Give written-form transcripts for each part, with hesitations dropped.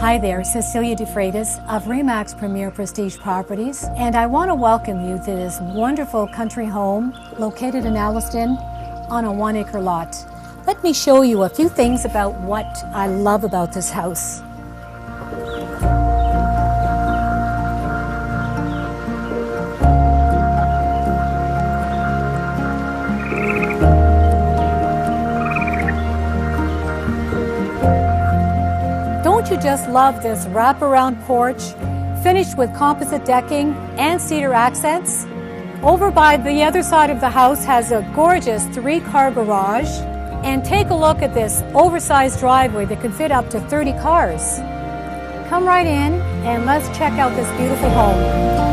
Hi there, Cecilia De Freitas of Remax Premier Prestige Properties, and I want to welcome you to this wonderful country home located in Alliston on a 1-acre lot. Let me show you a few things about what I love about this house. Don't you just love this wraparound porch, finished with composite decking and cedar accents? Over by the other side of the house has a gorgeous 3-car garage. And take a look at this oversized driveway that can fit up to 30 cars. Come right in and let's check out this beautiful home.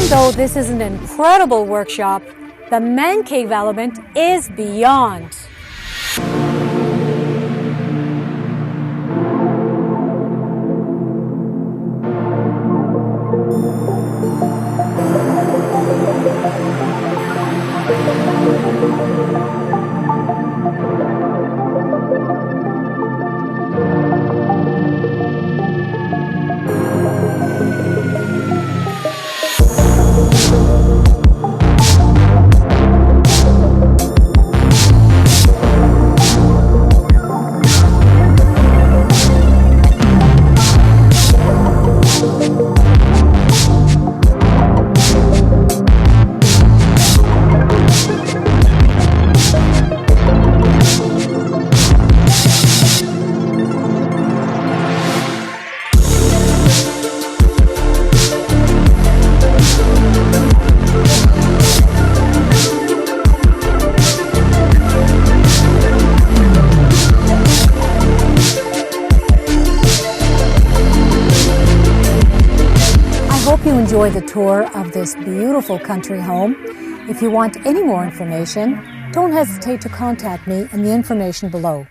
Though this is an incredible workshop, the man cave element is beyond. I hope you enjoy the tour of this beautiful country home. If you want any more information, don't hesitate to contact me in the information below.